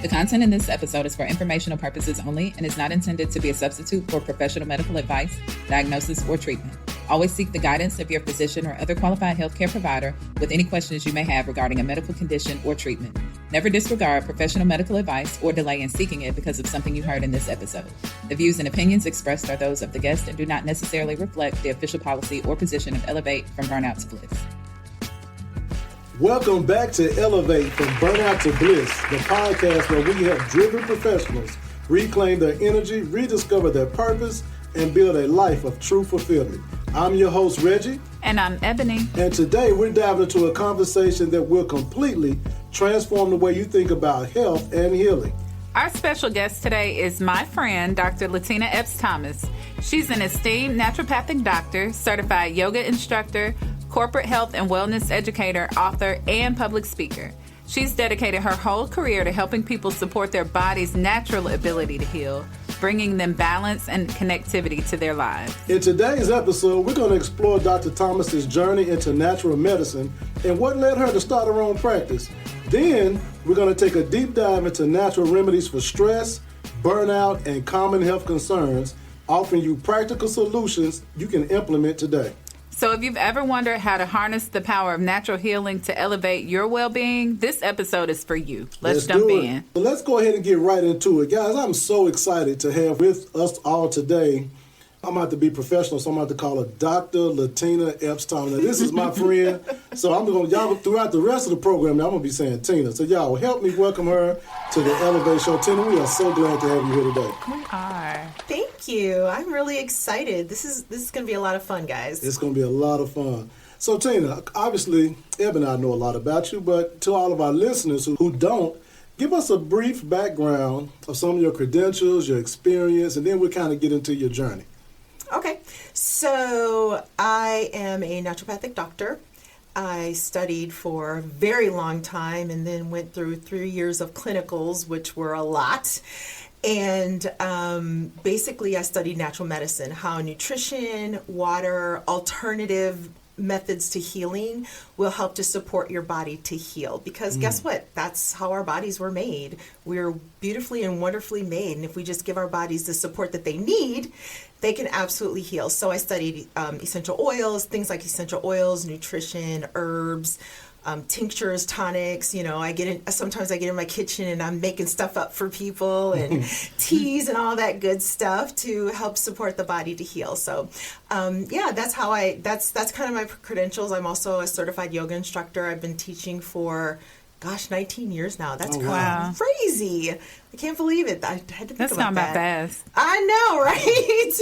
The content in this episode is for informational purposes only and is not intended to be a substitute for professional medical advice, diagnosis, or treatment. Always seek the guidance of your physician or other qualified healthcare provider with any questions you may have regarding a medical condition or treatment. Never disregard professional medical advice or delay in seeking it because of something you heard in this episode. The views and opinions expressed are those of the guest and do not necessarily reflect the official policy or position of Elevate from Burnout to Bliss. Welcome back to Elevate from Burnout to Bliss, the podcast where we help driven professionals reclaim their energy, rediscover their purpose, and build a life of true fulfillment. I'm your host, Reggie. And I'm Ebony. And today we're diving into a conversation that will completely transform the way you think about health and healing. Our special guest today is my friend, Dr. LaTina Epps Thomas. She's an esteemed naturopathic doctor, certified yoga instructor, corporate health and wellness educator, author, and public speaker. She's dedicated her whole career to helping people support their body's natural ability to heal, bringing them balance and connectivity to their lives. In today's episode, we're going to explore Dr. Thomas's journey into natural medicine and what led her to start her own practice. Then, we're going to take a deep dive into natural remedies for stress, burnout, and common health concerns, offering you practical solutions you can implement today. So if you've ever wondered how to harness the power of natural healing to elevate your well-being, this episode is for you. Let's jump in. So let's go ahead and get right into it. Guys, I'm so excited to have with us all today. I'm going to have to be professional, so I'm going to have to call her Dr. LaTina Epps Thomas. Now, this is my friend, so I'm going to, y'all, throughout the rest of the program, I'm going to be saying Tina. So y'all help me welcome her to the Elevate Show. Tina, we are so glad to have you here today. We are. Thank you. I'm really excited. This is going to be a lot of fun, guys. It's going to be a lot of fun. So Tina, obviously, Eb and I know a lot about you, but to all of our listeners who don't, give us a brief background of some of your credentials, your experience, and then we'll kind of get into your journey. Okay, so I am a naturopathic doctor. I studied for a very long time and then went through 3 years of clinicals, which were a lot. And basically I studied natural medicine, how nutrition, water, alternative methods to healing will help to support your body to heal. Because guess what? That's how our bodies were made. We're beautifully and wonderfully made. And if we just give our bodies the support that they need, they can absolutely heal. So I studied essential oils, things like essential oils, nutrition, herbs, tinctures, tonics. You know, sometimes I get in my kitchen and I'm making stuff up for people and teas and all that good stuff to help support the body to heal. So, that's that's kind of my credentials. I'm also a certified yoga instructor. I've been teaching for 19 years now. That's crazy. I can't believe it. I had to think about that. That's not fast. I know, right?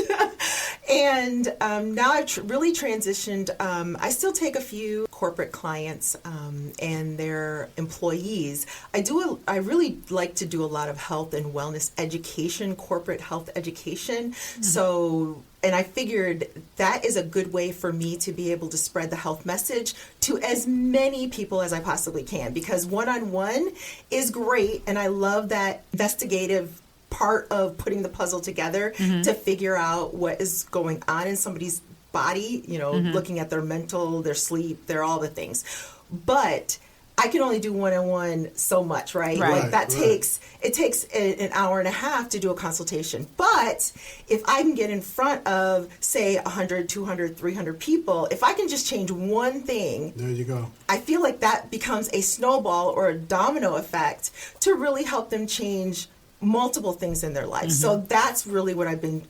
And now I've really transitioned. I still take a few corporate clients and their employees. I really like to do a lot of health and wellness education, corporate health education. Mm-hmm. So, and I figured that is a good way for me to be able to spread the health message to as many people as I possibly can, because one-on-one is great, and I love that investigative part of putting the puzzle together to figure out what is going on in somebody's body, looking at their mental, their sleep, their all the things. But I can only do one-on-one so much, right? It takes an hour and a half to do a consultation. But if I can get in front of, say, 100, 200, 300 people, if I can just change one thing, there you go. I feel like that becomes a snowball or a domino effect to really help them change multiple things in their life. So that's really what I've been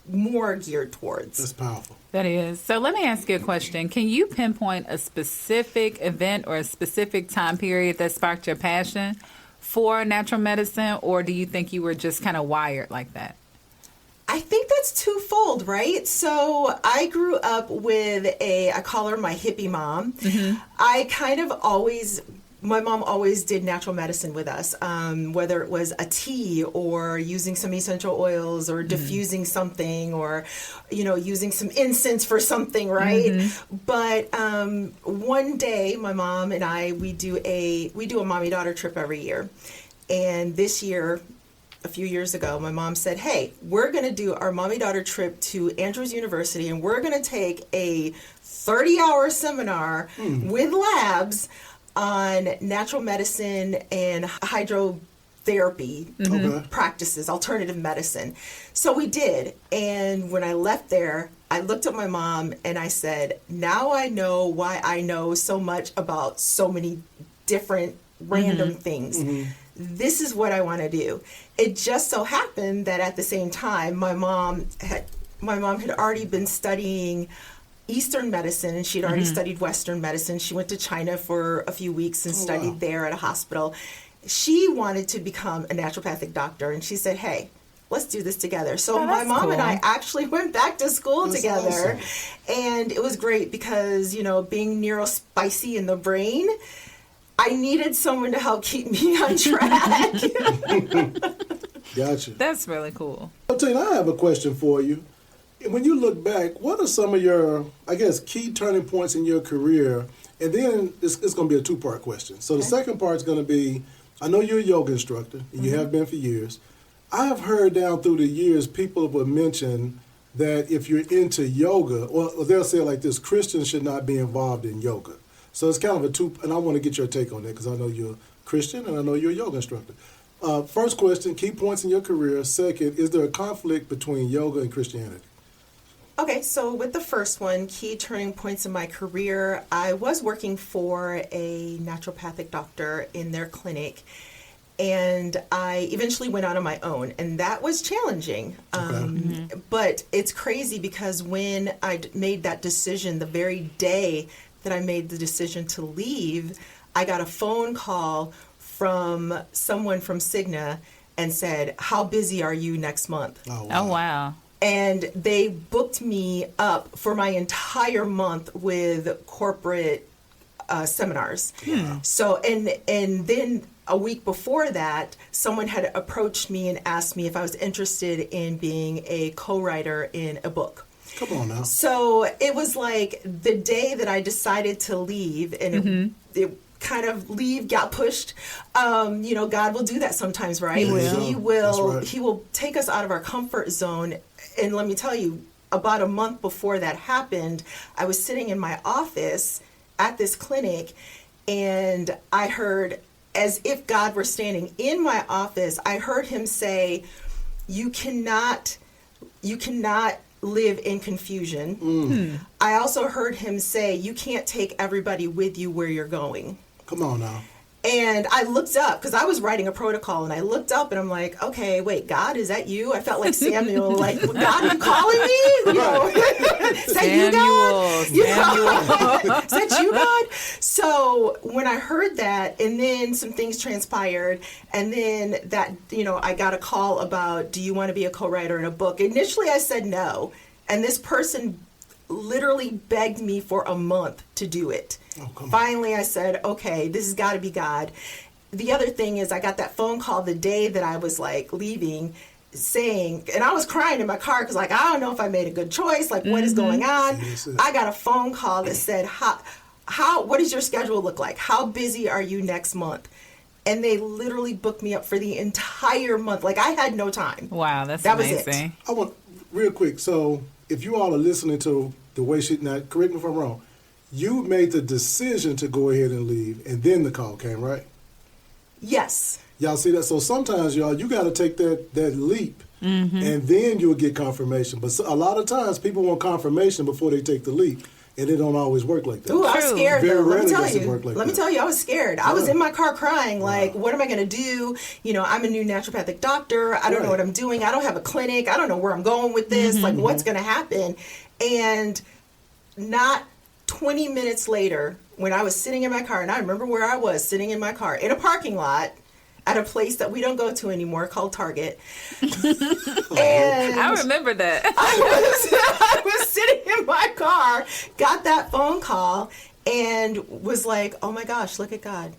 more geared towards. That's powerful. That is. So let me ask you a question. Can you pinpoint a specific event or a specific time period that sparked your passion for natural medicine, or do you think you were just kind of wired like that? I think that's twofold, right? So I grew up with I call her my hippie mom. My mom always did natural medicine with us, whether it was a tea or using some essential oils or diffusing something or, using some incense for something, right? But one day, my mom and I, we do a mommy-daughter trip every year. And this year, a few years ago, my mom said, hey, we're going to do our mommy-daughter trip to Andrews University, and we're going to take a 30-hour seminar with labs on natural medicine and hydrotherapy therapy practices, alternative medicine. So we did. And when I left there, I looked at my mom and I said, now I know why I know so much about so many different random things. This is what I want to do. It just so happened that at the same time, my mom had already been studying Eastern medicine, and she'd already studied Western medicine. She went to China for a few weeks and studied there at a hospital. She wanted to become a naturopathic doctor, and she said, hey, let's do this together. So my mom and I actually went back to school together. Awesome. And it was great because, you know, being neurospicy in the brain, I needed someone to help keep me on track. Gotcha. That's really cool. LaTina, I have a question for you. When you look back, what are some of your, I guess, key turning points in your career? And then it's going to be a two-part question. So the second part is going to be, I know you're a yoga instructor, and you have been for years. I have heard down through the years people would mention that if you're into yoga, or they'll say it like this, Christians should not be involved in yoga. So it's kind of a two, and I want to get your take on that because I know you're a Christian and I know you're a yoga instructor. First question, key points in your career. Second, is there a conflict between yoga and Christianity? Okay, so with the first one, key turning points in my career, I was working for a naturopathic doctor in their clinic, and I eventually went out on my own, and that was challenging. But it's crazy because when I made that decision, the very day that I made the decision to leave, I got a phone call from someone from Cigna and said, how busy are you next month? Oh, wow. And they booked me up for my entire month with corporate seminars. Yeah. So, and then a week before that, someone had approached me and asked me if I was interested in being a co-writer in a book. Come on now. So it was like the day that I decided to leave, and it kind of got pushed. You know, God will do that sometimes, right? He will. He will take us out of our comfort zone. And let me tell you, about a month before that happened, I was sitting in my office at this clinic, and I heard, as if God were standing in my office, I heard him say, you cannot live in confusion. I also heard him say, you can't take everybody with you where you're going. Come on now. And I looked up, because I was writing a protocol, and I looked up and I'm like, okay, wait, God, is that you? I felt like Samuel, like, God, are you calling me? You know, is that you, God? Is that you, God? So when I heard that, and then some things transpired, and then that, you know, I got a call about, do you want to be a co-writer in a book? Initially, I said no. And this person literally begged me for a month to do it. Finally, I said, okay, this has got to be God. The other thing is I got that phone call the day that I was like leaving, saying, and I was crying in my car because like, I don't know if I made a good choice. Like, what is going on? I got a phone call that said, what does your schedule look like? How busy are you next month? And they literally booked me up for the entire month. Like, I had no time. Wow, that amazing. Was it. I want, real quick, so if you all are listening to the way now, correct me if I'm wrong, you made the decision to go ahead and leave, and then the call came, right? Yes. Y'all see that? So sometimes, y'all, you got to take that leap, and then you'll get confirmation. But a lot of times, people want confirmation before they take the leap, and it don't always work like that. Ooh, I was scared. Very rarely does it work like that. Let me tell you, I was scared. I was in my car crying, like, what am I going to do? You know, I'm a new naturopathic doctor. I don't know what I'm doing. I don't have a clinic. I don't know where I'm going with this. Like, what's going to happen? And not 20 minutes later, when I was sitting in my car, and I remember where I was sitting in my car in a parking lot at a place that we don't go to anymore called Target. And I remember that. I was sitting in my car, got that phone call, and was like, oh my gosh, look at God.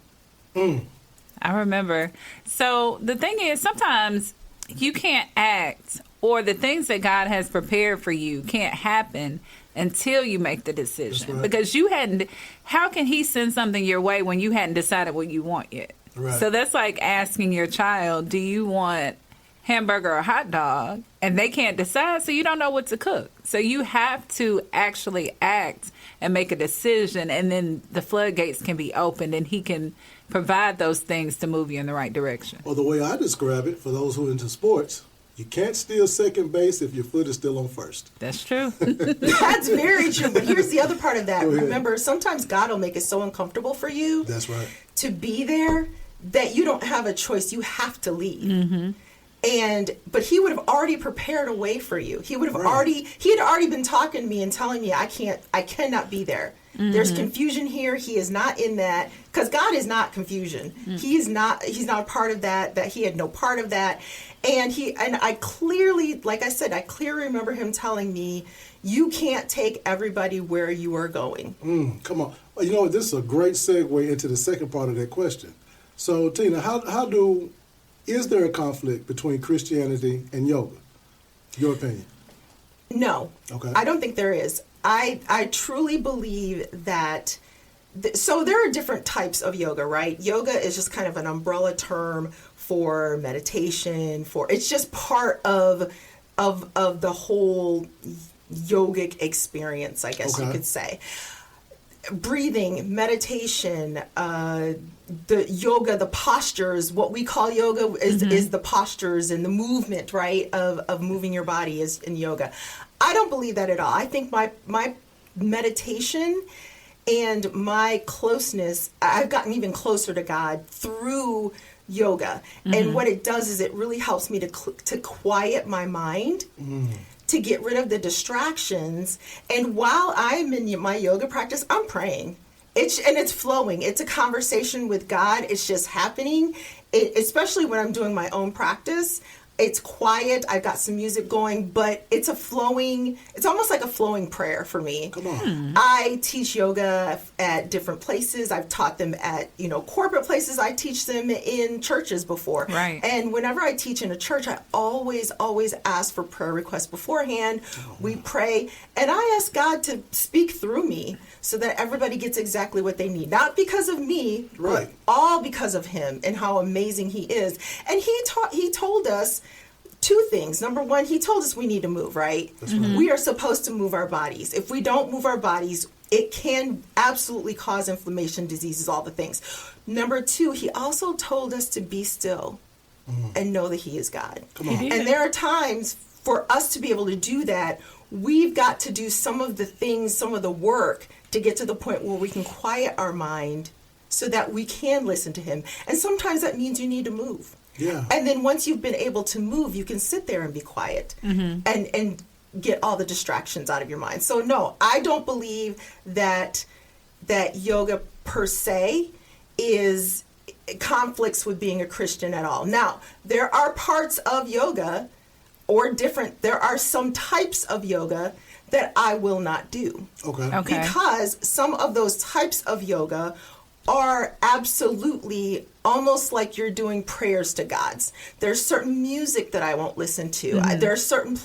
I remember. So the thing is, sometimes you can't act, or the things that God has prepared for you can't happen until you make the decision. Right. Because you hadn't, how can he send something your way when you hadn't decided what you want yet? Right. So that's like asking your child, do you want hamburger or hot dog, and they can't decide, so you don't know what to cook. So you have to actually act and make a decision, and then the floodgates can be opened, and he can provide those things to move you in the right direction. Well, the way I describe it, for those who are into sports, you can't steal second base if your foot is still on first. That's true. That's very true. But here's the other part of that. Go ahead. Remember, sometimes God will make it so uncomfortable for you. That's right. To be there that you don't have a choice. You have to leave. Mm-hmm. But he would have already prepared a way for you. He would have he had already been talking to me and telling me I cannot be there. Mm-hmm. There's confusion here. He is not in that, because God is not confusion. Mm-hmm. He's not a part of that he had no part of that. And I clearly, like I said, I clearly remember him telling me, you can't take everybody where you are going. Come on. Well, you know, this is a great segue into the second part of that question. So, Tina, is there a conflict between Christianity and yoga? Your opinion? No. Okay. I don't think there is. I truly believe that. So there are different types of yoga, right? Yoga is just kind of an umbrella term for meditation. It's just part of the whole yogic experience, I guess you could say. Breathing, meditation, the yoga, the postures, what we call yoga is the postures and the movement, right, of moving your body is in yoga. I don't believe that at all. I think my meditation and my closeness, I've gotten even closer to God through yoga. Mm-hmm. And what it does is it really helps me to quiet my mind. To get rid of the distractions. And while I'm in my yoga practice, I'm praying. It's flowing. It's a conversation with God. It's just happening. Especially when I'm doing my own practice. It's quiet. I've got some music going, but it's almost like a flowing prayer for me. Come on. I teach yoga at different places. I've taught them at, corporate places. I teach them in churches before. Right. And whenever I teach in a church, I always ask for prayer requests beforehand. We pray, and I ask God to speak through me so that everybody gets exactly what they need. Not because of me, right, but all because of him and how amazing he is. And he told us two things. Number one, he told us we need to move, right? That's right. We are supposed to move our bodies. If we don't move our bodies, it can absolutely cause inflammation, diseases, all the things. Number two, he also told us to be still and know that he is God. Come on. And there are times for us to be able to do that, we've got to do some of the things, some of the work to get to the point where we can quiet our mind so that we can listen to him. And sometimes that means you need to move. Yeah. And then once you've been able to move, you can sit there and be quiet and get all the distractions out of your mind. So no, I don't believe that yoga per se is conflicts with being a Christian at all. Now, there are parts of yoga there are some types of yoga that I will not do. Okay. Because some of those types of yoga are absolutely almost like you're doing prayers to gods. There's certain music that I won't listen to. There are certain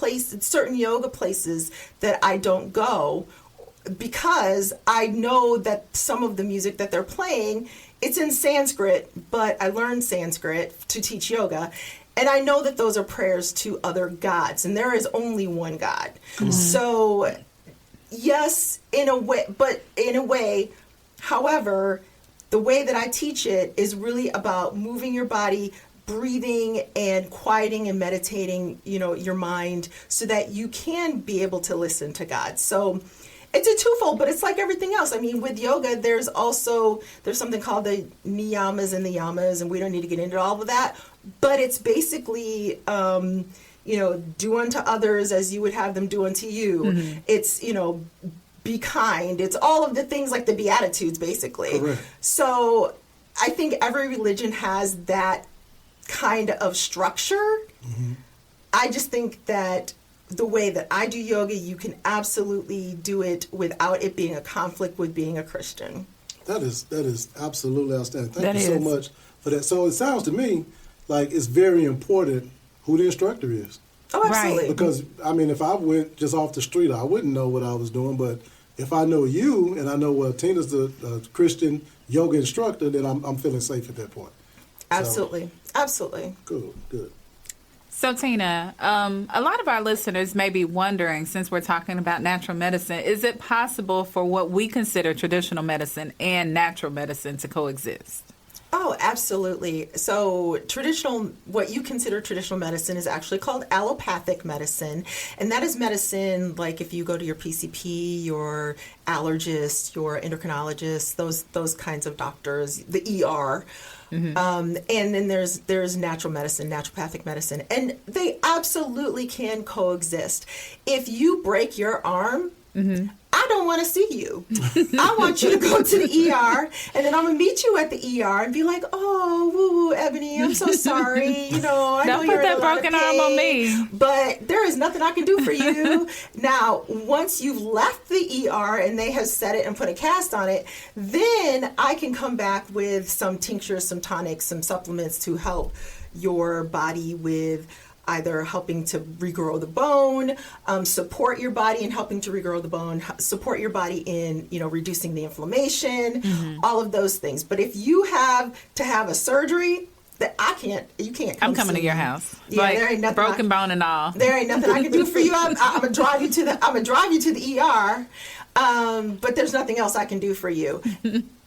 yoga places that I don't go because I know that some of the music that they're playing, it's in Sanskrit, but I learned Sanskrit to teach yoga. And I know that those are prayers to other gods, and there is only one God. So, yes, in a way, however, the way that I teach it is really about moving your body, breathing and quieting and meditating, your mind so that you can be able to listen to God. So it's a twofold, but it's like everything else. I mean, with yoga, there's something called the niyamas and the yamas, and we don't need to get into all of that. But it's basically, do unto others as you would have them do unto you. It's, be kind. It's all of the things like the Beatitudes, basically. Correct. So I think every religion has that kind of structure. I just think that the way that I do yoga, you can absolutely do it without it being a conflict with being a Christian. That is absolutely outstanding. Thank you so much for that. So it sounds to me like it's very important who the instructor is. Oh, absolutely. Right. Because, I mean, if I went just off the street, I wouldn't know what I was doing. But if I know you and I know Tina's the Christian yoga instructor, then I'm feeling safe at that point. Absolutely. So, absolutely. good. So, Tina, a lot of our listeners may be wondering, since we're talking about natural medicine, is it possible for what we consider traditional medicine and natural medicine to coexist? Oh, absolutely. So what you consider traditional medicine is actually called allopathic medicine. And that is medicine like if you go to your PCP, your allergist, your endocrinologist, those kinds of doctors, the ER. And then there's natural medicine, naturopathic medicine. And they absolutely can coexist. If you break your arm, I don't want to see you. I want you to go to the ER, and then I'm going to meet you at the ER and be like, oh, woo, Ebony, I'm so sorry. I Don't know put you're that in a lot broken of arm on pain, me. but there is nothing I can do for you. Now, once you've left the ER and they have set it and put a cast on it, then I can come back with some tinctures, some tonics, some supplements to help your body with either helping to regrow the bone, support your body in helping to regrow the bone, support your body in, reducing the inflammation, all of those things. But if you have to have a surgery, that you can't come I'm coming see to your me. house. Yeah, there ain't nothing. Broken bone and all. There ain't nothing I can do for you. I'm gonna drive you to the ER. But there's nothing else I can do for you.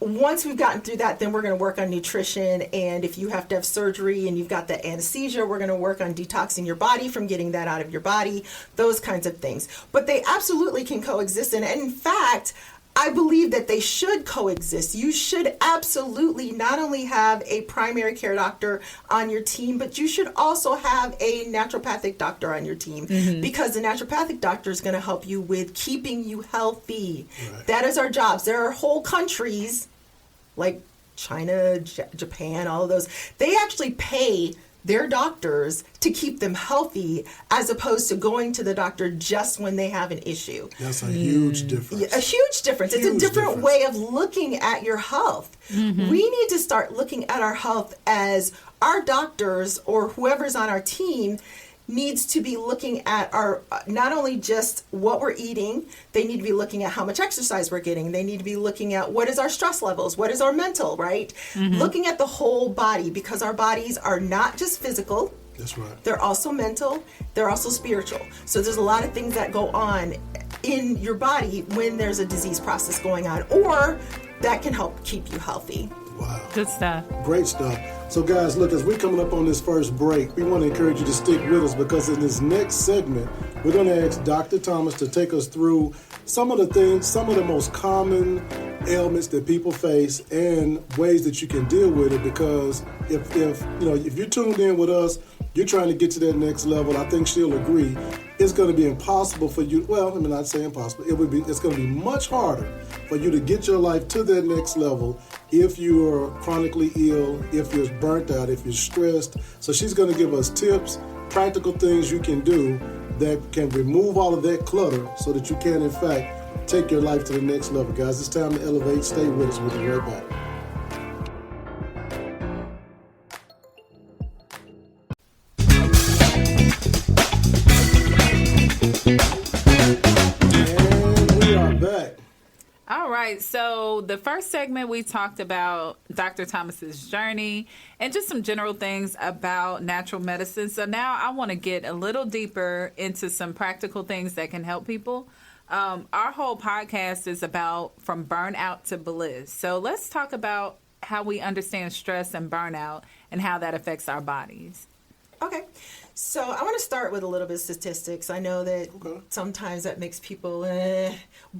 Once we've gotten through that, then we're going to work on nutrition. And if you have to have surgery and you've got the anesthesia, we're going to work on detoxing your body from getting that out of your body, those kinds of things. But they absolutely can coexist. And in fact, I believe that they should coexist. You should absolutely not only have a primary care doctor on your team, but you should also have a naturopathic doctor on your team, because the naturopathic doctor is going to help you with keeping you healthy. Right. That is our jobs. There are whole countries like China, Japan, all of those. They actually pay their doctors to keep them healthy, as opposed to going to the doctor just when they have an issue. That's a huge difference. A huge difference. It's a different way of looking at your health. We need to start looking at our health as our doctors or whoever's on our team needs to be looking at our, not only just what we're eating, they need to be looking at how much exercise we're getting. They need to be looking at what is our stress levels, what is our mental, right? Looking at the whole body, because our bodies are not just physical. That's right. They're also mental, they're also spiritual. So there's a lot of things that go on in your body when there's a disease process going on, or that can help keep you healthy. Wow. Good stuff. Great stuff. So guys, look, as we're coming up on this first break, we want to encourage you to stick with us, because in this next segment, we're going to ask Dr. Thomas to take us through some of the most common ailments that people face and ways that you can deal with it. Because if you're tuned in with us, you're trying to get to that next level, I think she'll agree, it's going to be impossible for you. Well, I'm not saying impossible. It's going to be much harder for you to get your life to that next level if you're chronically ill, if you're burnt out, if you're stressed. So she's going to give us tips, practical things you can do that can remove all of that clutter so that you can, in fact, take your life to the next level. Guys, it's time to elevate. Stay with us. We'll be right back. And we are back. All right, so the first segment we talked about Dr. Thomas's journey and just some general things about natural medicine. So now I want to get a little deeper into some practical things that can help people. Our whole podcast is about from burnout to bliss. So let's talk about how we understand stress and burnout and how that affects our bodies. Okay. So I want to start with a little bit of statistics. I know that sometimes that makes people,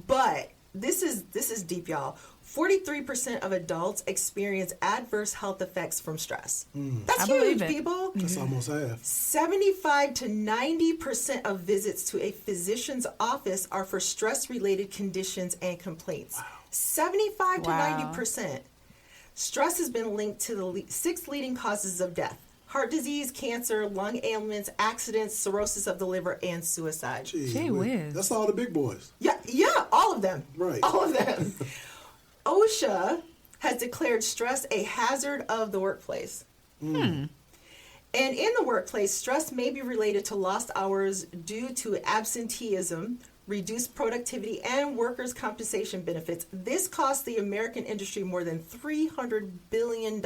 but this is deep, y'all. 43% of adults experience adverse health effects from stress. That's huge, people. That's almost half. 75 to 90% of visits to a physician's office are for stress-related conditions and complaints. Wow. 75 to 90%. Stress has been linked to the 6 leading causes of death: heart disease, cancer, lung ailments, accidents, cirrhosis of the liver, and suicide. Gee whiz. That's all the big boys. Yeah, all of them. Right. All of them. OSHA has declared stress a hazard of the workplace. And in the workplace, stress may be related to lost hours due to absenteeism, reduced productivity, and workers' compensation benefits. This costs the American industry more than $300 billion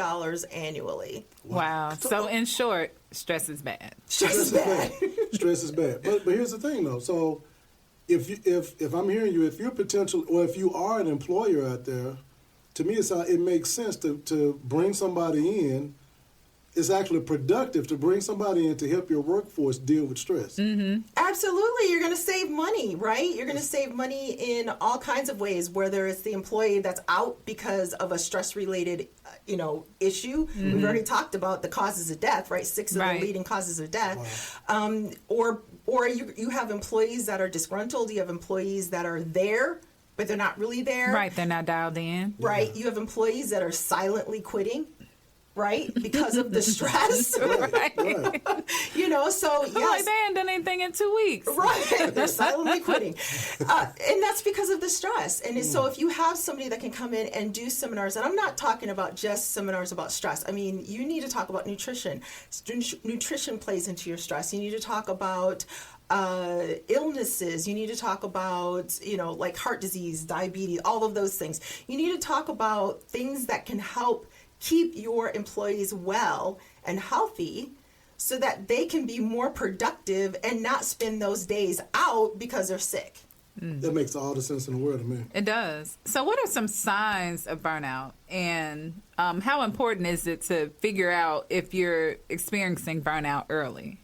annually. Wow. So in short, stress is bad. Stress is bad. Stress is bad. But here's the thing, though. So if I'm hearing you, if you're potential, or if you are an employer out there, to me, it makes sense to bring somebody in. It's actually productive to bring somebody in to help your workforce deal with stress. Mm-hmm. Absolutely. You're going to save money, right? You're going to save money in all kinds of ways, whether it's the employee that's out because of a stress-related, issue. Mm-hmm. We've already talked about the causes of death, right? 6 of the leading causes of death. Wow. Or you have employees that are disgruntled. You have employees that are there, but they're not really there. Right. They're not dialed in. Right. Yeah. You have employees that are silently quitting. Right, because of the stress. Right. So yes. Like they ain't done anything in 2 weeks. Right, they're silently quitting. And that's because of the stress. And so if you have somebody that can come in and do seminars, and I'm not talking about just seminars about stress. I mean, you need to talk about nutrition. Nutrition plays into your stress. You need to talk about illnesses. You need to talk about, like heart disease, diabetes, all of those things. You need to talk about things that can help keep your employees well and healthy so that they can be more productive and not spend those days out because they're sick. That makes all the sense in the world to me. It does. So what are some signs of burnout, and how important is it to figure out if you're experiencing burnout early?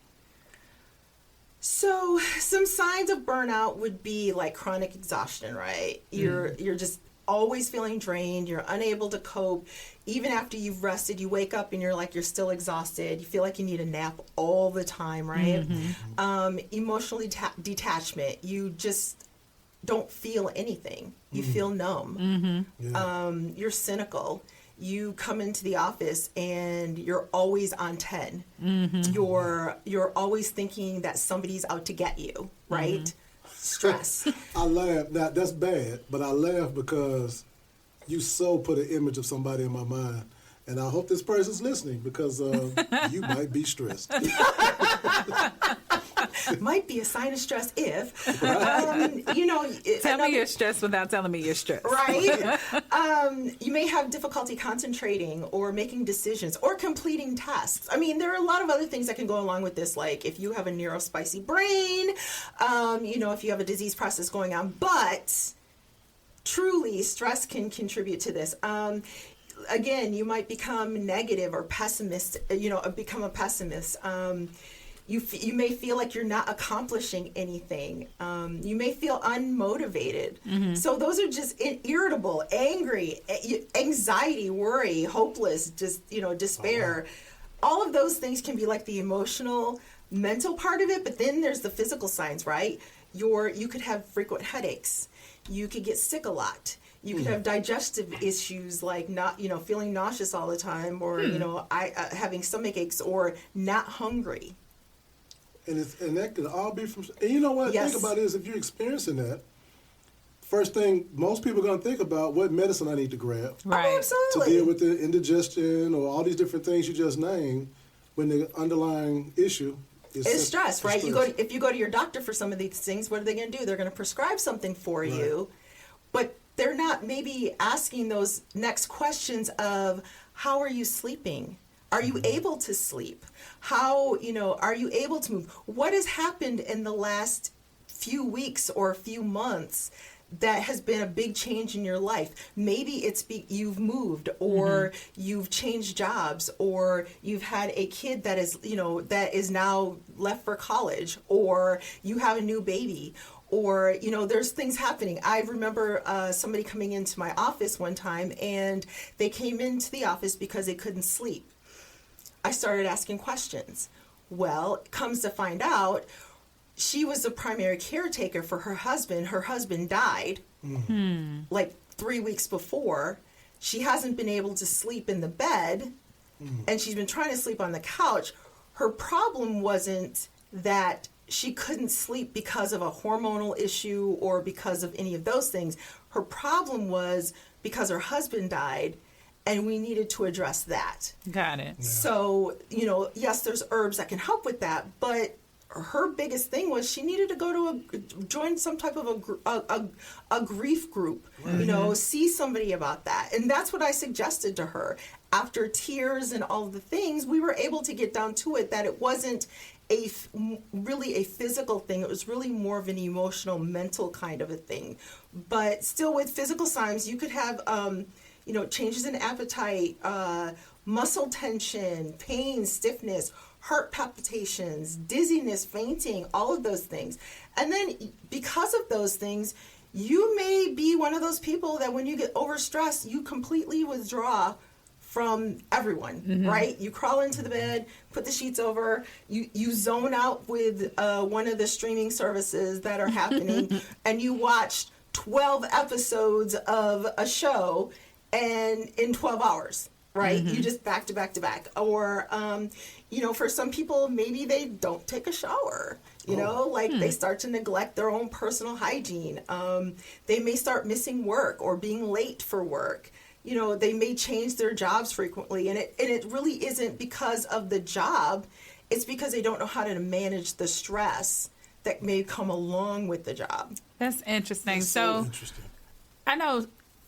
So some signs of burnout would be like chronic exhaustion, right? You're just always feeling drained. You're unable to cope. Even after you've rested, you wake up and you're still exhausted. You feel like you need a nap all the time, right? Mm-hmm. Emotionally detachment. You just don't feel anything. You feel numb. Mm-hmm. Yeah. You're cynical. You come into the office and you're always on 10. Mm-hmm. You're always thinking that somebody's out to get you, right? Mm-hmm. Stress. I laugh. Now, that's bad, but I laugh because you so put an image of somebody in my mind. And I hope this person's listening because you might be stressed. Might be a sign of stress if. Tell me you're stressed without telling me you're stressed. Right? You may have difficulty concentrating or making decisions or completing tasks. I mean, there are a lot of other things that can go along with this, like if you have a neurospicy brain, if you have a disease process going on. But truly, stress can contribute to this. Again, you might become negative or pessimist, become a pessimist. You may feel like you're not accomplishing anything. You may feel unmotivated. Mm-hmm. So those are just irritable, angry, anxiety, worry, hopeless, just, despair. Uh-huh. All of those things can be like the emotional, mental part of it, but then there's the physical signs, right? You could have frequent headaches. You could get sick a lot. You could have digestive issues like not, feeling nauseous all the time, or having stomach aches, or not hungry. And that can all be from. And you know what? Yes. Think about it is if you're experiencing that. First thing most people are going to think about what medicine I need to grab. Right. Oh, absolutely. To deal with the indigestion or all these different things you just named, when the underlying issue is stress, right? If you go to your doctor for some of these things, what are they going to do? They're going to prescribe something for you, but they're not maybe asking those next questions of how are you sleeping? Are you able to sleep? How, are you able to move? What has happened in the last few weeks or few months that has been a big change in your life? Maybe it's you've moved, or you've changed jobs, or you've had a kid that is now left for college, or you have a new baby, or there's things happening. I remember somebody coming into my office one time, and they came into the office because they couldn't sleep. I started asking questions. Well, it comes to find out, she was the primary caretaker for her husband. Her husband died like 3 weeks before. She hasn't been able to sleep in the bed, and she's been trying to sleep on the couch. Her problem wasn't that she couldn't sleep because of a hormonal issue or because of any of those things. Her problem was because her husband died, and we needed to address that. Got it. Yeah. So, yes, there's herbs that can help with that, but her biggest thing was she needed to go to join some type of a grief group, see somebody about that. And that's what I suggested to her. After tears and all the things, we were able to get down to it, that it wasn't really a physical thing. It was really more of an emotional, mental kind of a thing. But still, with physical signs, you could have, changes in appetite, muscle tension, pain, stiffness, heart palpitations, dizziness, fainting, all of those things. And then because of those things, you may be one of those people that when you get overstressed, you completely withdraw from everyone, right? You crawl into the bed, put the sheets over, you zone out with one of the streaming services that are happening, and you watch 12 episodes of a show and in 12 hours. Right? You just back to back to back. Or, for some people, maybe they don't take a shower, they start to neglect their own personal hygiene. They may start missing work or being late for work. They may change their jobs frequently. And it really isn't because of the job. It's because they don't know how to manage the stress that may come along with the job. That's interesting. That's so interesting. I know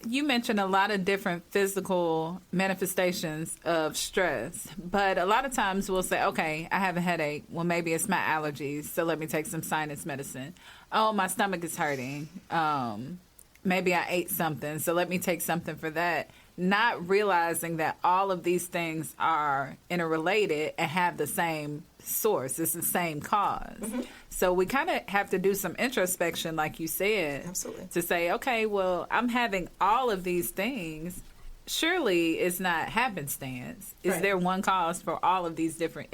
you mentioned a lot of different physical manifestations of stress, but a lot of times we'll say, okay, I have a headache. Well, maybe it's my allergies, so let me take some sinus medicine. Oh, my stomach is hurting. Maybe I ate something, so let me take something for that. Not realizing that all of these things are interrelated and have the same source. It's the same cause. So we kind of have to do some introspection, like you said. Absolutely. To say, okay, well, I'm having all of these things. Surely it's not happenstance. Is there one cause for all of these different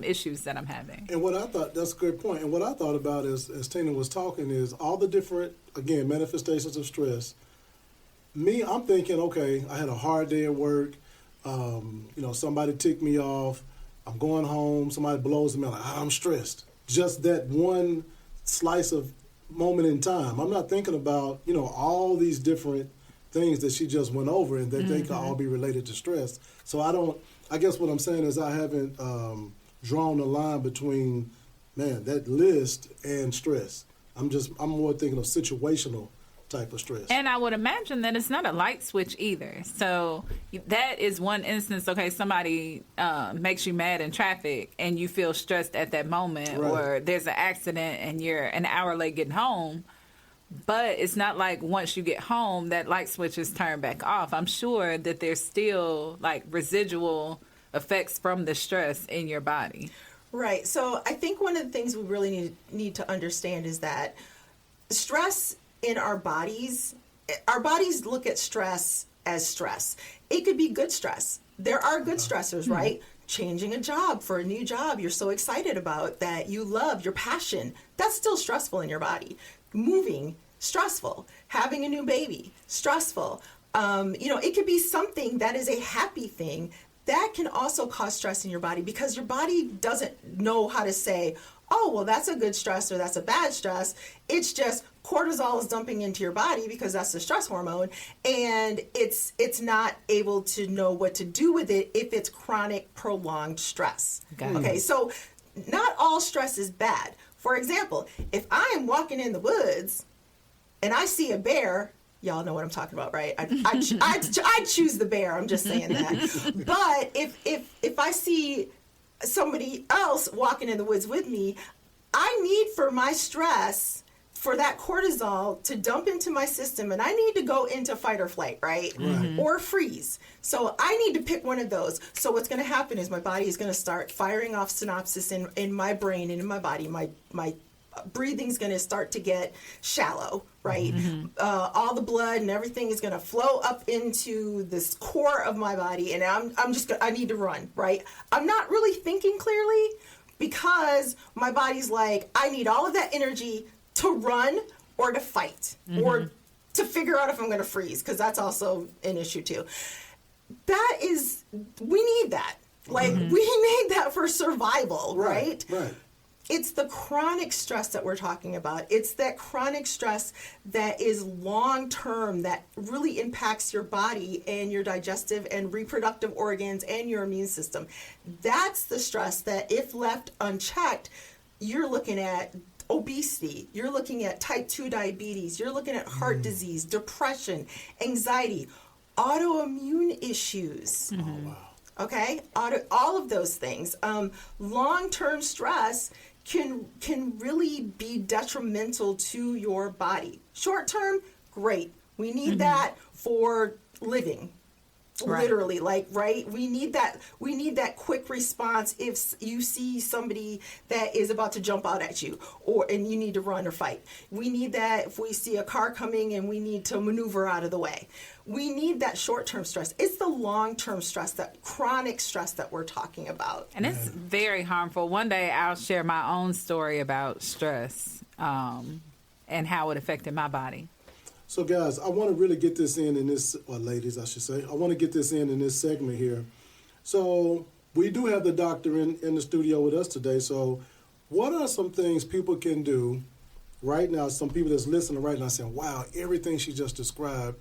issues that I'm having? And what I thought, that's a good point. And what I thought about is, as Tina was talking, is all the different, again, manifestations of stress. Me, I'm thinking, okay, I had a hard day at work. Somebody ticked me off. I'm going home. Somebody blows me. I'm stressed. Just that one slice of moment in time. I'm not thinking about, all these different things that she just went over and that they could all be related to stress. So I guess what I'm saying is I haven't drawn the line between, that list and stress. I'm more thinking of situational type of stress. And I would imagine that it's not a light switch either. So that is one instance, okay, somebody makes you mad in traffic and you feel stressed at that moment, or there's an accident and you're an hour late getting home. But it's not like once you get home, that light switch is turned back off. I'm sure that there's still like residual effects from the stress in your body. Right. So I think one of the things we really need to understand is that stress in our bodies look at stress as stress. It could be good stress. There are good stressors, right? Changing a job for a new job you're so excited about, that you love, your passion, that's still stressful in your body. Moving, stressful. Having a new baby, stressful. It could be something that is a happy thing that can also cause stress in your body, because your body doesn't know how to say, oh, well, that's a good stress or that's a bad stress. It's just cortisol is dumping into your body because that's the stress hormone, and it's not able to know what to do with it if it's chronic, prolonged stress. Okay, so not all stress is bad. For example, if I am walking in the woods and I see a bear, y'all know what I'm talking about, right? I choose the bear. I'm just saying that. But if I see somebody else walking in the woods with me, I need for my stress, for that cortisol to dump into my system, and I need to go into fight or flight, right? Or freeze. So I need to pick one of those. So what's going to happen is my body is going to start firing off synapses in my brain and in my body. My breathing's going to start to get shallow, right? All the blood and everything is going to flow up into this core of my body, and I need to run, right? I'm not really thinking clearly because my body's like, I need all of that energy to run or to fight or to figure out if I'm going to freeze, because that's also an issue too. We need that. Like, we need that for survival, right? Right. It's the chronic stress that we're talking about. It's that chronic stress that is long-term, that really impacts your body and your digestive and reproductive organs and your immune system. That's the stress that, if left unchecked, you're looking at obesity, you're looking at type 2 diabetes, you're looking at heart disease, depression, anxiety, autoimmune issues. Oh, wow. Okay, all of those things. Long-term stress can really be detrimental to your body. Short-term, great. We need that for living. Right. Literally, right? We need that quick response if you see somebody that is about to jump out at you, and you need to run or fight. We need that if we see a car coming and we need to maneuver out of the way. We need that short-term stress. It's the long-term stress, that chronic stress that we're talking about. And it's very harmful. One day I'll share my own story about stress and how it affected my body. So, guys, I want to really get this in this, or ladies, I should say. I want to get this in this segment here. So, we do have the doctor in the studio with us today. So, what are some things people can do right now? Some people that's listening right now saying, wow, everything she just described,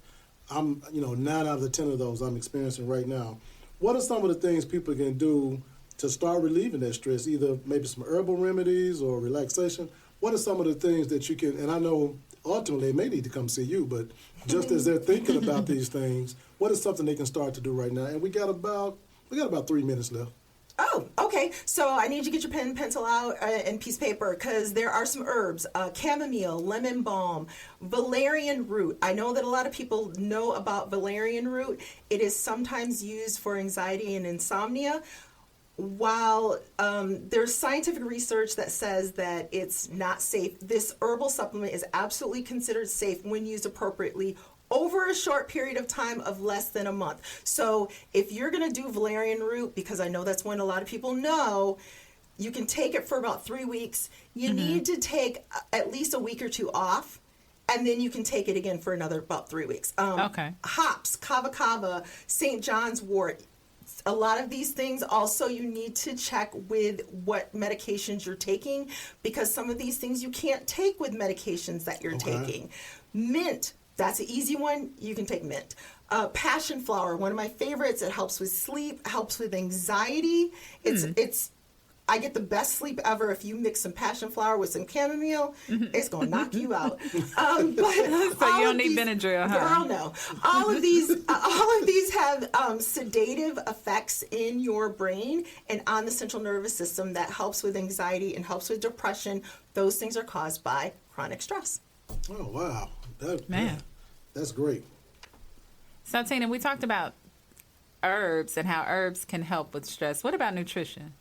9 out of the 10 of those I'm experiencing right now. What are some of the things people can do to start relieving that stress? Either maybe some herbal remedies or relaxation. What are some of the things that you can, and I know ultimately they may need to come see you, but just as they're thinking about these things, what is something they can start to do right now? And we got about 3 minutes left. Oh, okay. So I need you to get your pen and pencil out and piece of paper, because there are some herbs: chamomile, lemon balm, valerian root. I know that a lot of people know about valerian root. It is sometimes used for anxiety and insomnia. While there's scientific research that says that it's not safe, this herbal supplement is absolutely considered safe when used appropriately over a short period of time of less than a month. So if you're going to do valerian root, because I know that's one a lot of people know, you can take it for about 3 weeks. You need to take at least a week or two off, and then you can take it again for another about 3 weeks. Hops, kava, St. John's wort. A lot of these things also you need to check with what medications you're taking, because some of these things you can't take with medications that you're taking. Mint, that's an easy one. You can take mint. Passion flower, one of my favorites. It helps with sleep, helps with anxiety. I get the best sleep ever if you mix some passion flower with some chamomile. It's going to knock you out. So you don't need Benadryl, huh? Girl, no. All of these have sedative effects in your brain and on the central nervous system that helps with anxiety and helps with depression. Those things are caused by chronic stress. Oh, wow. That's great. So, Tina, we talked about herbs and how herbs can help with stress. What about nutrition?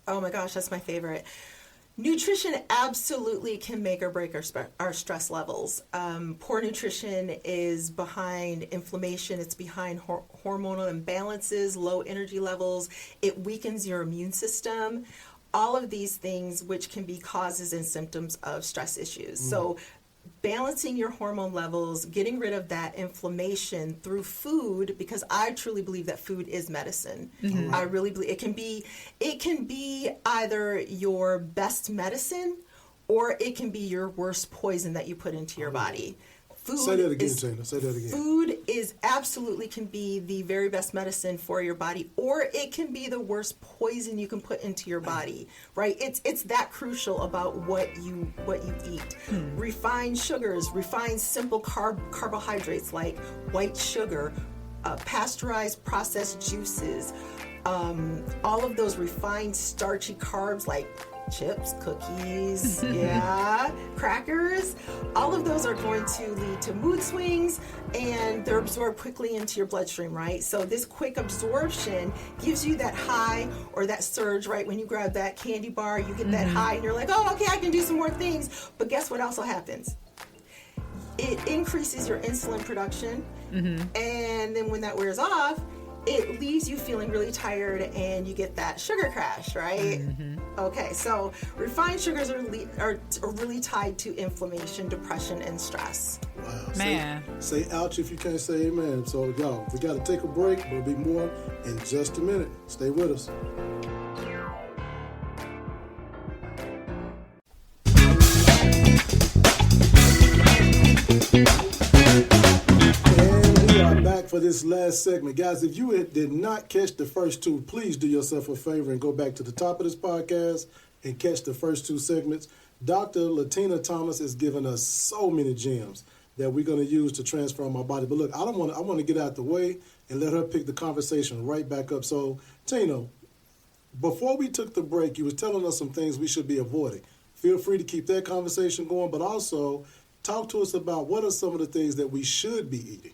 Oh my gosh, that's my favorite. Nutrition absolutely can make or break our stress levels. Poor nutrition is behind inflammation. It's behind hormonal imbalances, low energy levels. It weakens your immune system. All of these things which can be causes and symptoms of stress issues. So balancing your hormone levels, getting rid of that inflammation through food, because I truly believe that food is medicine. I really believe it can be either your best medicine or it can be your worst poison that you put into your body. Say that again, Tina. Say that again. Food can be the very best medicine for your body, or it can be the worst poison you can put into your body. Right? It's that crucial about what you eat. Refined sugars, refined simple carbohydrates like white sugar, pasteurized processed juices, all of those refined starchy carbs like chips, cookies, crackers. All of those are going to lead to mood swings, and they're absorbed quickly into your bloodstream, right? So this quick absorption gives you that high or that surge, right? When you grab that candy bar, you get that high, and you're like, oh, okay, I can do some more things. But guess what also happens? It increases your insulin production, and then when that wears off, it leaves you feeling really tired and you get that sugar crash, right? Okay, so refined sugars are really tied to inflammation, depression, and stress. Wow. Man. Say ouch if you can't say amen. So, y'all, we got to take a break. There'll be more in just a minute. Stay with us. For this last segment. Guys, if you did not catch the first two, please do yourself a favor and go back to the top of this podcast and catch the first 2 segments, Dr. LaTina Thomas is giving us so many gems that we're going to use to transform our body. But look, I want to get out the way and let her pick the conversation right back up. So, Tina, before we took the break, you were telling us some things we should be avoiding. Feel free to keep that conversation going, but also talk to us about what are some of the things that we should be eating.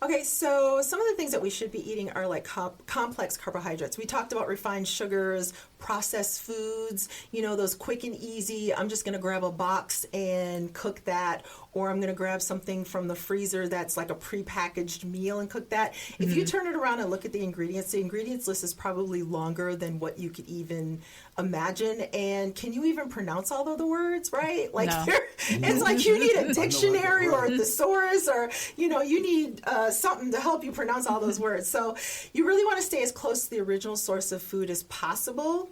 Okay, so some of the things that we should be eating are like complex carbohydrates. We talked about refined sugars, processed foods, those quick and easy. I'm just going to grab a box and cook that, or I'm going to grab something from the freezer that's like a prepackaged meal and cook that. Mm-hmm. If you turn it around and look at the ingredients list is probably longer than what you could even imagine. And can you even pronounce all of the words, right? Like no. It's like you need a dictionary or a thesaurus, or you need something to help you pronounce all those words. So you really want to stay as close to the original source of food as possible.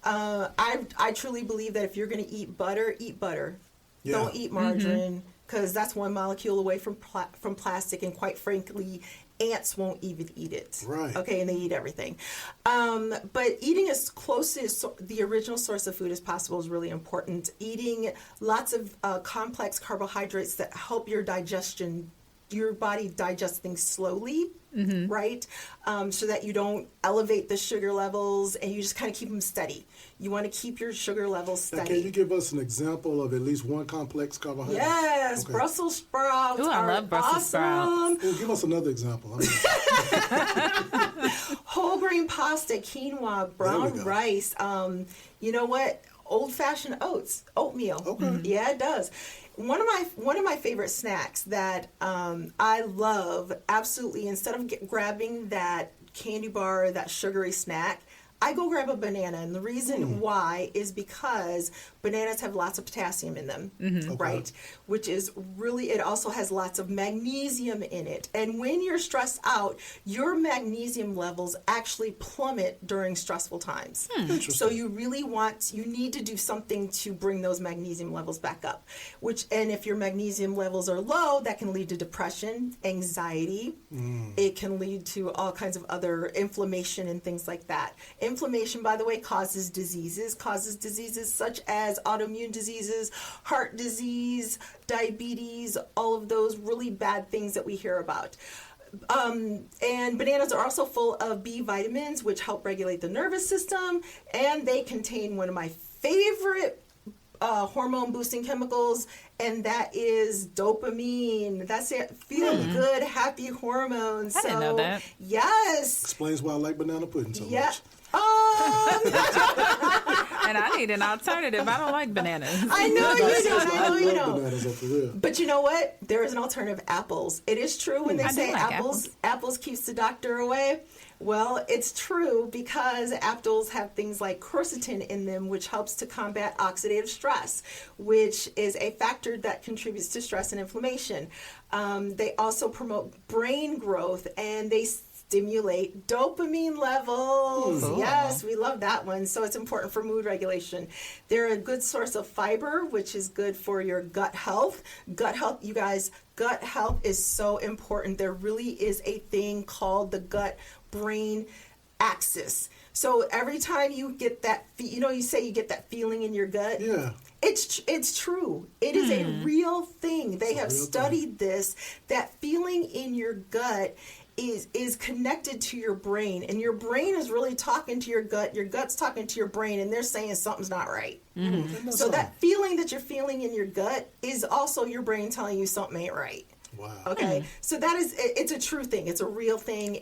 I truly believe that if you're going to eat butter, eat butter. Yeah. Don't eat margarine, because that's one molecule away from plastic, and quite frankly, ants won't even eat it. Right. Okay, and they eat everything. But eating as close to the original source of food as possible is really important. Eating lots of complex carbohydrates that help your digestion, your body digest things slowly, right? So that you don't elevate the sugar levels, and you just kind of keep them steady. You want to keep your sugar levels steady. Now, can you give us an example of at least one complex carbohydrate? Yes, okay. Brussels sprouts. Ooh, I love Brussels sprouts. Well, give us another example. Whole grain pasta, quinoa, brown rice. You know what? Old-fashioned oatmeal. Okay. Yeah, it does. One of my favorite snacks that I love, absolutely, instead of grabbing that candy bar or that sugary snack, I go grab a banana. And the reason why is because bananas have lots of potassium in them, right? Which is really, it also has lots of magnesium in it. And when you're stressed out, your magnesium levels actually plummet during stressful times. So you need to do something to bring those magnesium levels back up. And if your magnesium levels are low, that can lead to depression, anxiety. It can lead to all kinds of other inflammation and things like that. Inflammation, by the way, causes diseases such as autoimmune diseases, heart disease, diabetes, all of those really bad things that we hear about. And bananas are also full of B vitamins, which help regulate the nervous system, and they contain one of my favorite hormone boosting chemicals, and that is dopamine. That's it. Feel good, happy hormones. I didn't know that. Yes. Explains why I like banana pudding so much. And I need an alternative. I don't like bananas. I know you don't. Bananas are for real. But you know what? There is an alternative. Apples. It is true when they say like apples keeps the doctor away. Well, it's true because apples have things like quercetin in them, which helps to combat oxidative stress, which is a factor that contributes to stress and inflammation. They also promote brain growth, and they stimulate dopamine levels. Yes, we love that one. So it's important for mood regulation. They're a good source of fiber, which is good for your gut health. Gut health, you guys, gut health is so important. There really is a thing called the gut-brain axis. So every time you get that, you say you get that feeling in your gut. Yeah. It's true. It is a real thing. They have studied this. That feeling in your gut is connected to your brain, and your brain is really talking to your gut's talking to your brain, and they're saying something's not right. So that feeling that you're feeling in your gut is also your brain telling you something ain't right. Wow. Okay. So that is, it's a true thing. It's a real thing.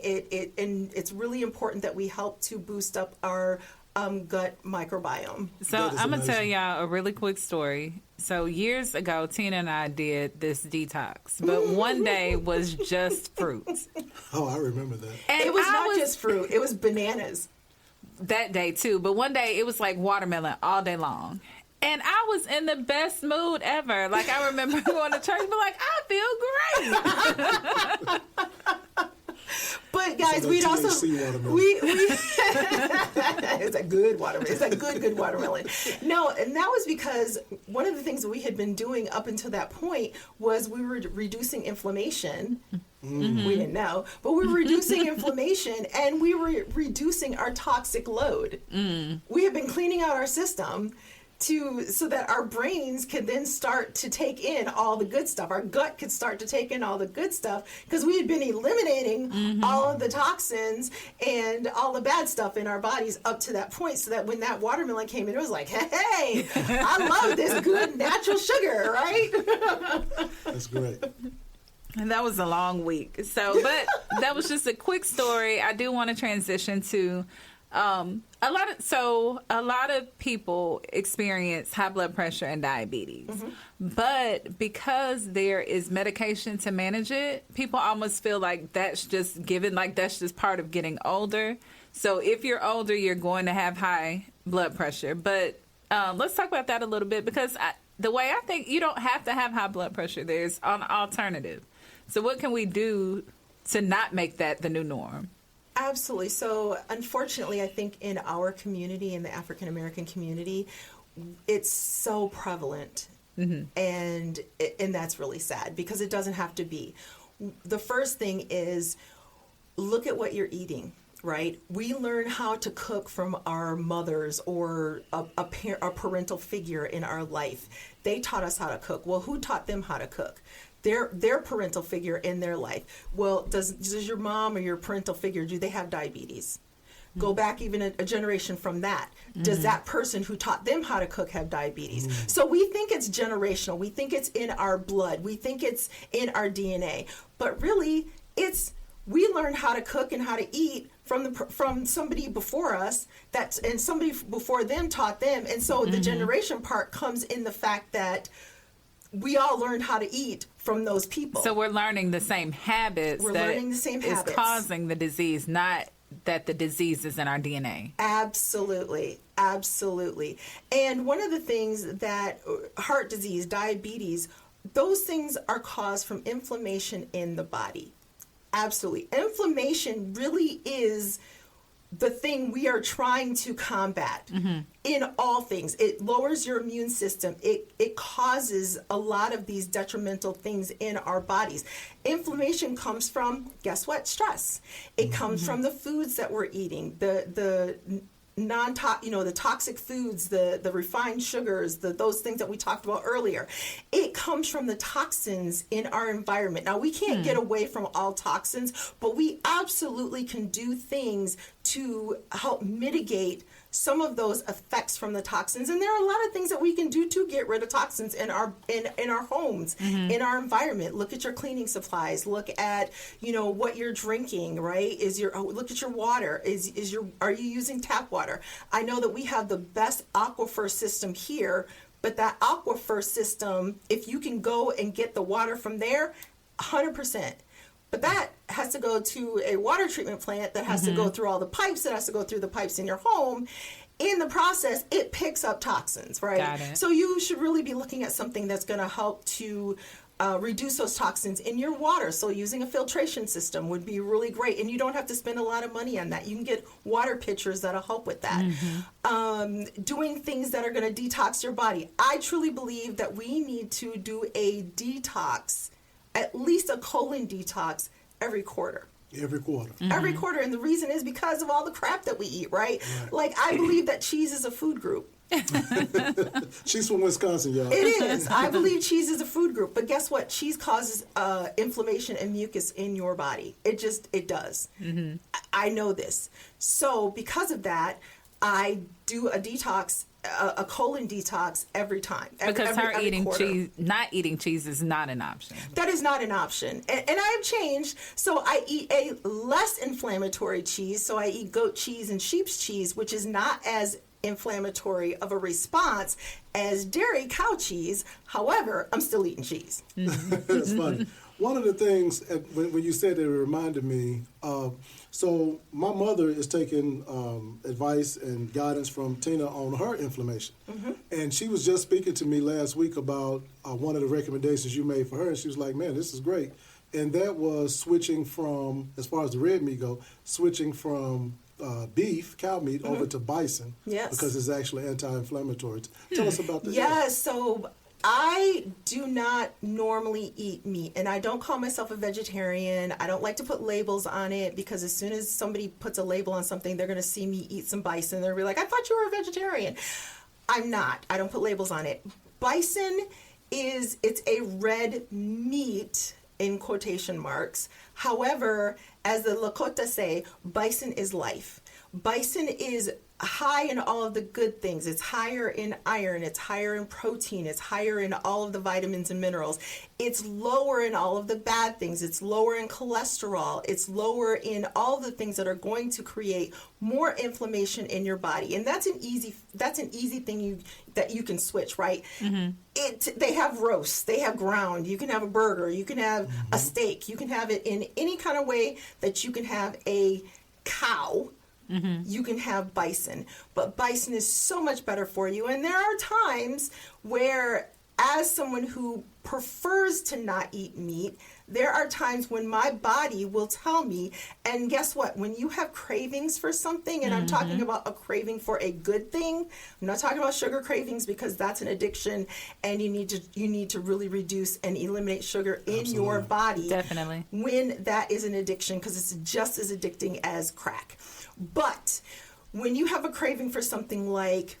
And it's really important that we help to boost up our gut microbiome. So I'm going to tell y'all a really quick story. So years ago, Tina and I did this detox, but one day was just fruits. Oh, I remember that. And it was not just fruit. It was bananas. That day too. But one day it was like watermelon all day long. And I was in the best mood ever. Like, I remember going to church and be like, I feel great. But guys, we'd also it's a good watermelon. It's a good watermelon. No, and that was because one of the things that we had been doing up until that point was we were reducing inflammation We didn't know, but we were reducing inflammation and we were reducing our toxic load. We have been cleaning out our system so that our brains can then start to take in all the good stuff. Our gut could start to take in all the good stuff because we had been eliminating all of the toxins and all the bad stuff in our bodies up to that point, so that when that watermelon came in, it was like, hey, I love this good natural sugar, right? That's great. And that was a long week. So, but that was just a quick story. I do want to transition to a lot of people experience high blood pressure and diabetes. But because there is medication to manage it, people almost feel like that's just given, like that's just part of getting older. So if you're older, you're going to have high blood pressure. But let's talk about that a little bit, because the way I think, you don't have to have high blood pressure. There's an alternative. So what can we do to not make that the new norm? Absolutely. So unfortunately, I think in our community, in the African American community, it's so prevalent. And that's really sad, because it doesn't have to be. The first thing is, look at what you're eating, right? We learn how to cook from our mothers or a parental figure in our life. They taught us how to cook. Well, who taught them how to cook? Their parental figure in their life. Well, does your mom or your parental figure, do they have diabetes? Go back even a generation from that. Does that person who taught them how to cook have diabetes? So we think it's generational. We think it's in our blood. We think it's in our DNA. But really, we learned how to cook and how to eat from somebody before us, and somebody before them taught them. And so the generation part comes in the fact that we all learned how to eat from those people. So we're learning the same habits. We're learning the same habits. Is causing the disease, not that the disease is in our DNA. Absolutely. Absolutely. And one of the things that heart disease, diabetes, those things are caused from inflammation in the body. Absolutely. Inflammation really is the thing we are trying to combat in all things. It lowers your immune system. It causes a lot of these detrimental things in our bodies. Inflammation comes from, guess what? Stress. It comes from the foods that we're eating, the the toxic foods, the refined sugars, those things that we talked about earlier. It comes from the toxins in our environment. Now, we can't get away from all toxins, but we absolutely can do things to help mitigate some of those effects from the toxins. And there are a lot of things that we can do to get rid of toxins in our homes, in our environment. Look at your cleaning supplies. Look at, what you're drinking, right? Look at your water. Are you using tap water? I know that we have the best aquifer system here, but that aquifer system, if you can go and get the water from there, 100%. But that has to go to a water treatment plant that has to go through all the pipes, that has to go through the pipes in your home. In the process, it picks up toxins, right? Got it. So you should really be looking at something that's going to help to reduce those toxins in your water. So using a filtration system would be really great. And you don't have to spend a lot of money on that. You can get water pitchers that'll help with that. Doing things that are going to detox your body. I truly believe that we need to do a detox, at least a colon detox, every quarter. Every quarter. Every quarter. And the reason is because of all the crap that we eat, right? Like, I believe that cheese is a food group. She's from Wisconsin, y'all. It is. I believe cheese is a food group. But guess what? Cheese causes inflammation and mucus in your body. It does. I know this. So because of that, I do a detox, a colon detox every time. Because every quarter. not eating cheese is not an option. That is not an option. And I have changed. So I eat a less inflammatory cheese. So I eat goat cheese and sheep's cheese, which is not as inflammatory of a response as dairy cow cheese. However, I'm still eating cheese. That's funny. One of the things, when you said it reminded me, so my mother is taking advice and guidance from Tina on her inflammation. And she was just speaking to me last week about one of the recommendations you made for her. And she was like, man, this is great. And that was switching from, as far as the red meat go, switching from beef, cow meat, over to bison. Yes. Because it's actually anti-inflammatory. Tell us about that. Yes. So I do not normally eat meat, and I don't call myself a vegetarian. I don't like to put labels on it, because as soon as somebody puts a label on something, they're going to see me eat some bison. They'll be like, I thought you were a vegetarian. I'm not. I don't put labels on it. Bison it's a red meat in quotation marks. However, as the Lakota say, bison is life. Bison is high in all of the good things. It's higher in iron, it's higher in protein, it's higher in all of the vitamins and minerals. It's lower in all of the bad things. It's lower in cholesterol. It's lower in all the things that are going to create more inflammation in your body. And that's an easy thing that you can switch, right? Mm-hmm. They have roast, they have ground, you can have a burger, you can have a steak, you can have it in any kind of way that you can have a cow. Mm-hmm. You can have bison, but bison is so much better for you. And there are times where, as someone who prefers to not eat meat, there are times when my body will tell me, and guess what? When you have cravings for something, and I'm talking about a craving for a good thing, I'm not talking about sugar cravings, because that's an addiction, and you need to really reduce and eliminate sugar in your body. Definitely. When that is an addiction, because it's just as addicting as crack. But when you have a craving for something like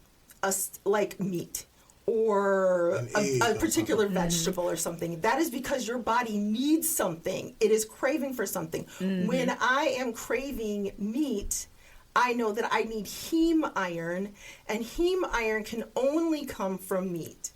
meat, or a particular vegetable or something, that is because your body needs something. It is craving for something. Mm-hmm. When I am craving meat, I know that I need heme iron, and heme iron can only come from meat,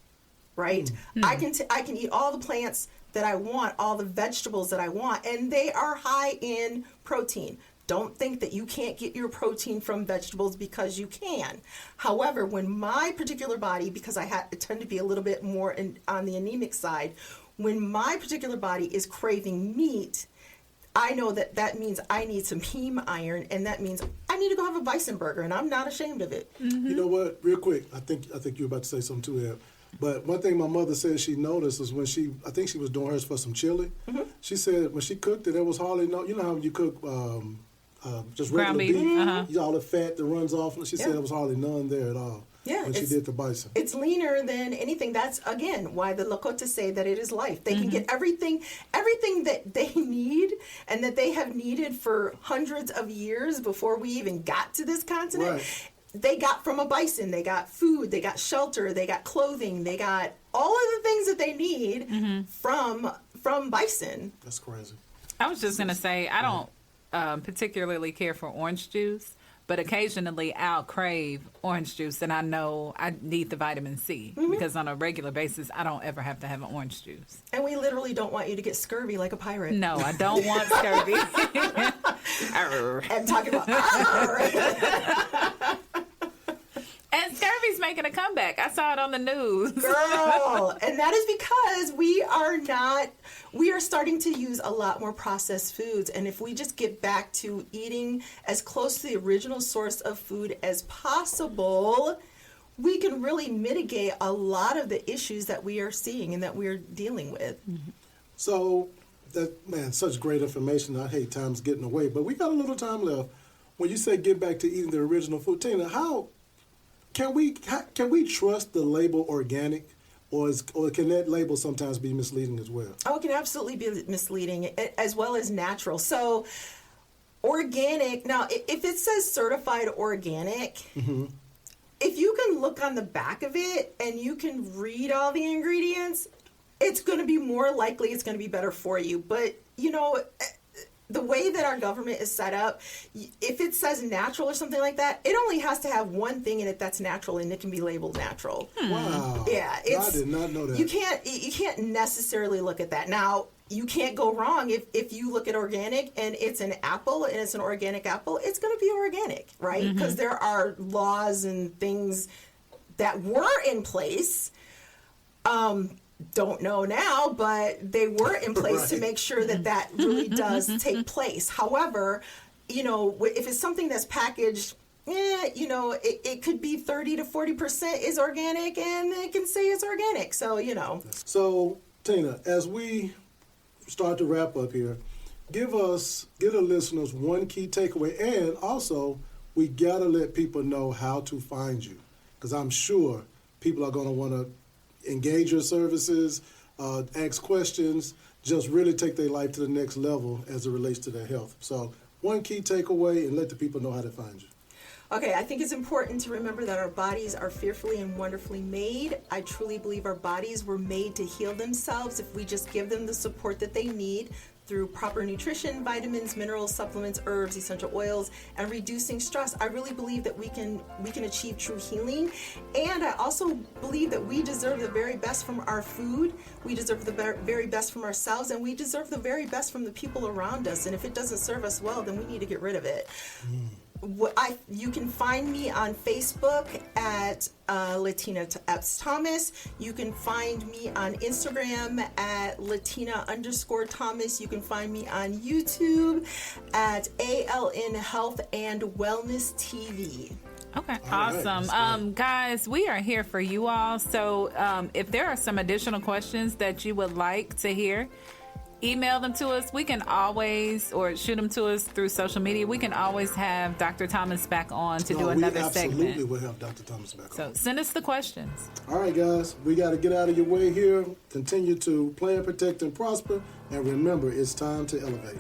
right? Mm-hmm. I can eat all the plants that I want, all the vegetables that I want, and they are high in protein. Don't think that you can't get your protein from vegetables, because you can. However, when my particular body, because I tend to be a little bit more on the anemic side, when my particular body is craving meat, I know that means I need some heme iron, and that means I need to go have a bison burger, and I'm not ashamed of it. Mm-hmm. You know what? Real quick, I think you were about to say something too, Eb. But one thing my mother said she noticed is when I think she was doing hers for some chili. Mm-hmm. She said when she cooked it, there was hardly you know how you cook just regular beef, all the fat that runs off. And she said there was hardly none there at all when she did the bison. It's leaner than anything. That's, again, why the Lakota say that it is life. They can get everything that they need and that they have needed for hundreds of years before we even got to this continent. Right. They got from a bison. They got food, they got shelter, they got clothing, they got all of the things that they need from bison. That's crazy. I was just going to say, I don't particularly care for orange juice, but occasionally I'll crave orange juice, and I know I need the vitamin C, because on a regular basis I don't ever have to have an orange juice. And we literally don't want you to get scurvy like a pirate. No, I don't want scurvy. I'm talking about And scurvy's making a comeback. I saw it on the news. Girl, and that is because we are starting to use a lot more processed foods. And if we just get back to eating as close to the original source of food as possible, we can really mitigate a lot of the issues that we are seeing and that we're dealing with. Mm-hmm. So, such great information. I hate time's getting away, but we got a little time left. When you say get back to eating the original food, Tina, how can we trust the label organic, or can that label sometimes be misleading as well? Oh, it can absolutely be misleading, as well as natural. So organic, now if it says certified organic, if you can look on the back of it and you can read all the ingredients, it's going to be more likely it's going to be better for you. But, the way that our government is set up, if it says natural or something like that, it only has to have one thing in it that's natural, and it can be labeled natural. Wow. Yeah, I did not know that. You can't necessarily look at that. Now, you can't go wrong if you look at organic and it's an apple and it's an organic apple, it's going to be organic, right? Because there are laws and things that were in place. Don't know now, but they were in place to make sure that really does take place. However, if it's something that's packaged, it could be 30 to 40% is organic, and they can say it's organic. So, So, Tina, as we start to wrap up here, give the listeners one key takeaway, and also we got to let people know how to find you, because I'm sure people are going to want to engage your services, ask questions, just really take their life to the next level as it relates to their health. So one key takeaway, and let the people know how to find you. Okay, I think it's important to remember that our bodies are fearfully and wonderfully made. I truly believe our bodies were made to heal themselves if we just give them the support that they need through proper nutrition, vitamins, minerals, supplements, herbs, essential oils, and reducing stress. I really believe that we can achieve true healing. And I also believe that we deserve the very best from our food. We deserve the very best from ourselves, and we deserve the very best from the people around us. And if it doesn't serve us well, then we need to get rid of it. You can find me on Facebook at LaTina Epps Thomas. You can find me on Instagram at LaTina_Thomas. You can find me on YouTube at ALN Health and Wellness TV. Okay, awesome. Guys, we are here for you all. So if there are some additional questions that you would like to hear, email them to us. We can always, or shoot them to us through social media. We can always have Dr. Thomas back on to do another segment. We absolutely will have Dr. Thomas back on. So send us the questions. All right, guys, we got to get out of your way here. Continue to plan, protect, and prosper. And remember, it's time to elevate.